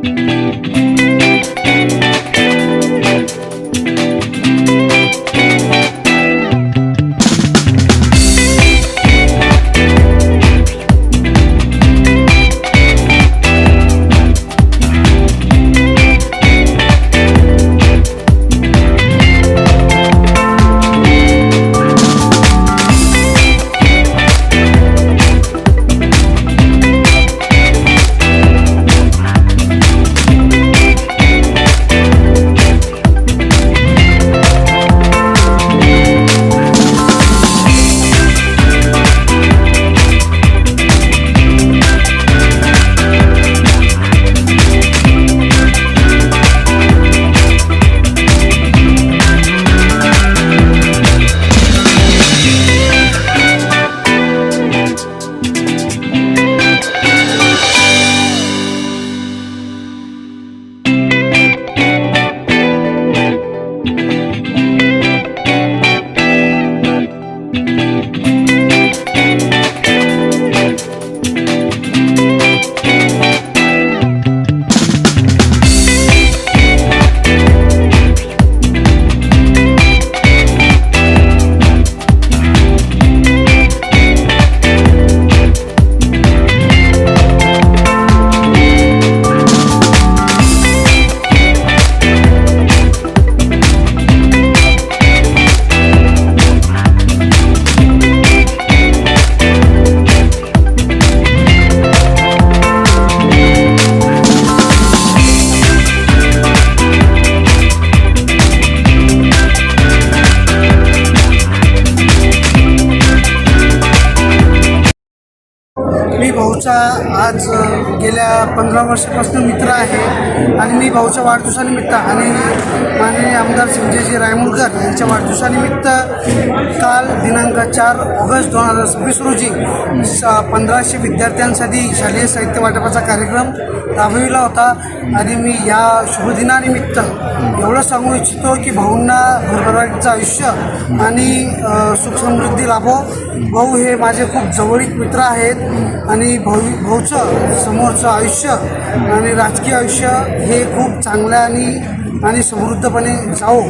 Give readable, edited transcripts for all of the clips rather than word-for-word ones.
मी भाऊचा आज गेल्या 15 वर्षापासून मित्र आहे आणि मी भाऊच्या वाढदिवसानिमित्त आणि माननीय आमदार संजयजी रायमुळकर यांच्या वाढदिवसानिमित्त काल दिनांक 4 ऑगस्ट 2026 रोजी 1500 विद्यार्थ्यांसाठी शालेय साहित्य वाटपाचा कार्यक्रम राबविला होता आणि मी या शुभदिनानिमित्त एवढं सांगू इच्छितो की भाऊंना भरभराटीचं आयुष्य आणि सुखसमृद्धी लाभो. भाऊ हे माझे खूप जवळीक मित्र आहेत आणि भाऊचं समोरचं आयुष्य आणि राजकीय आयुष्य हे खूप चांगलं आणि समृद्धपणे जावो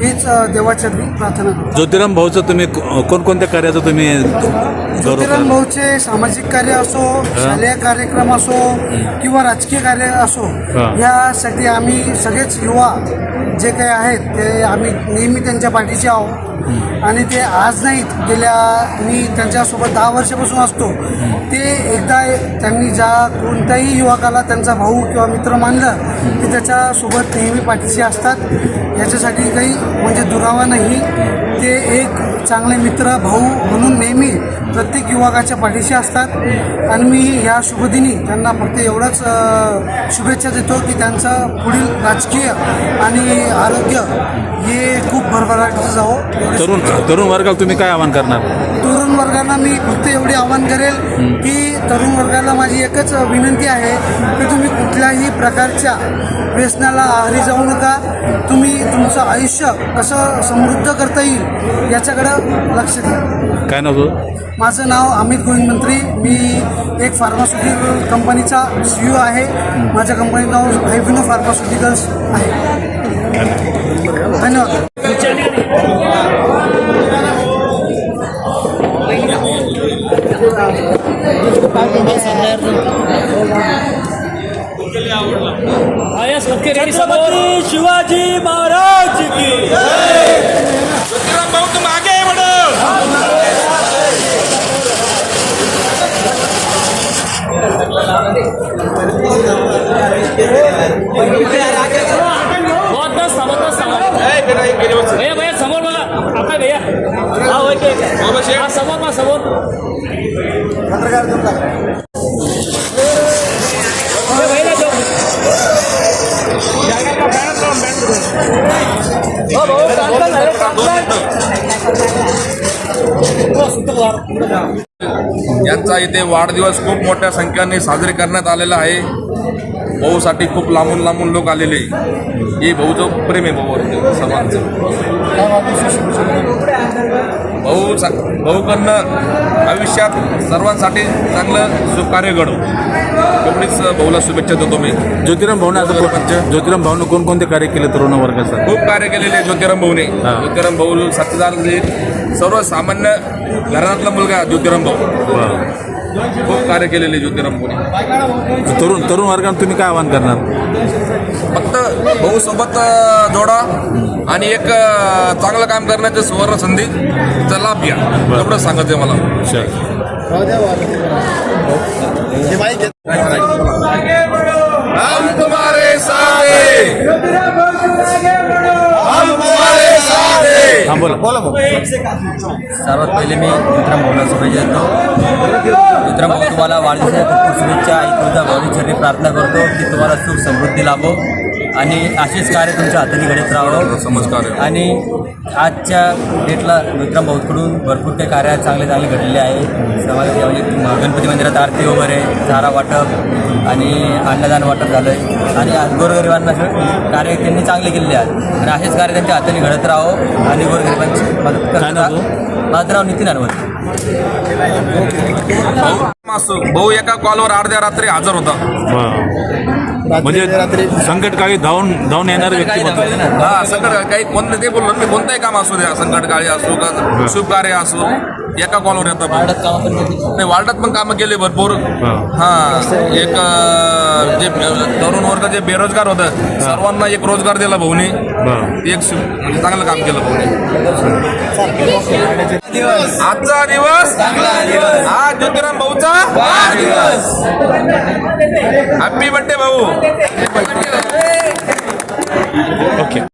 हीच देवाच्या प्रार्थना करतो. ज्योतिराम भाऊचं तुम्ही कोणकोणत्या कार्याचं तुम्ही ज्योतिराम भाऊचे सामाजिक कार्य असो, शालेय कार्यक्रम असो किंवा राजकीय कार्य असो, यासाठी आम्ही सगळेच युवा जे काही आहेत ते आम्ही नेहमी त्यांच्या पाठीशी आहोत आणि ते आज नाहीत, मी त्यांच्यासोबत 10 वर्षापासून असतो. ते एकदा त्यांनी ज्या कोणत्याही युवकाला त्यांचा भाऊ किंवा मित्र मानलं की त्याच्यासोबत नेहमी पाठीशी असतात. याच्यासाठी काही म्हणजे दुरावा नाही. ते एक चांगले मित्र भाऊ म्हणून नेहमी प्रत्येक युवकाच्या पाठीशी असतात आणि मी ह्या शुभदिनी त्यांना फक्त एवढंच शुभेच्छा देतो की त्यांचं पुढील राजकीय आणि आरोग्य हे खूप भरभराटीचं जावं. तरुण वर्गाला तुम्ही काय आवाहन करणार? तरुण वर्गाला मी फक्त एवढे आवाहन करेल की तरुण वर्गाला माझी एकच विनंती आहे की तुम्ही कुठल्याही प्रकारच्या व्यसनाला आहारी जाऊ नका. तुम्ही तुमचं आयुष्य कसं समृद्ध करता येईल याच्याकडं लक्ष द्या. काय नाव तुझं? माझं नाव अमित गोविंद मंत्री. मी एक फार्मास्युटिकल कंपनीचा CEO आहे. माझ्या कंपनीचं नाव हायविनो फार्मास्युटिकल्स आहे. धन्यवाद. छत्रपती शिवाजी महाराज की जय. ज्योतिराम भाऊ तुम आगे बढ़ो. भैया भैया समोर बघा. आता भैया हा समोर यांचा इथे वाढदिवस खूप मोठ्या संख्येने साजरे करण्यात आलेला आहे. भाऊसाठी खूप लांबून लोक आलेले. हे भाऊचं प्रेम आहे भाऊवर सर्वांचं. भाऊकडनं आयुष्यात सर्वांसाठी चांगलं सुकार्य घडो एवढीच भाऊला शुभेच्छा देतो मी. ज्योतिराम भाऊने आता ज्योतिराम भाऊने कोणकोणते कार्य केले तरुण वर्गासाठी? खूप कार्य केलेले आहे ज्योतिराम भाऊने. ज्योतिराम भाऊ साथीदार सर्वसामान्य घरातला मुलगा ज्योतिराम भाऊ. खूप कार्य केलेले ज्योतिराम भाऊने. तरुण वर्गाने तुम्ही काय आवाहन करणार? फक्त भाऊ सोबत जोडा आणि एक चांगलं काम करण्याची सुवर्ण संधीचा लाभ घ्या एवढंच सांगायचं मला. हम तुम्हारे साथ हैं. हम तुम्हारे साथ हैं. हां बोला. सर्वात पहिले मी ज्योतिराम भाऊला शुभेच्छा देतो. ज्योतिराम भाऊ तुम्हाला वाढदिवसाच्या खूप खूप शुभेच्छा. आई तुझ्या भाऊनी चरणी प्रार्थना करतो की तुम्हाला सुख समृद्धी लाभो आणि असेच कार्य तुमच्या हाताने घडत राहावं. समजकार आहे. आणि आजच्या डेटला ज्योतिराम भाऊकडून भरपूर काही कार्य चांगले घडलेले आहे. समाजाच्या म्हणजे गणपती मंदिरात आरती वगैरे, चारा वाटप आणि अन्नदान वाटप झालं आहे आणि आज गोरगरिबांना कार्य त्यांनी चांगले केलेले आहेत आणि असेच कार्य त्यांच्या हाताने घडत राहावं आणि गोरगरिबांची मदत काय करत नाव तुझं? राहा. माझं नाव नितीन अनवत. भाऊ एका कॉलवर अर्ध्या रात्री हजर होता. म्हणजे संकटकाळी धावून येणारे व्यक्तिमत्व. हा संकट काही कोणतं ते बोललो मी कोणतंही काम असू द्या संकटकाळी असो का शुभ कार्य असो एका कॉलवर येतं. वार्डात कामं पण केली. नाही वार्डात पण कामं केले भरपूर. हा एक जे तरुण वर्ग जे बेरोजगार होतं सर्वांना एक रोजगार दिला भाऊने. एक म्हणजे चांगलं काम केलं भाऊने. आजचा दिवस हा ज्योतिराम भाऊचा हॅपी बर्थडे भाऊ.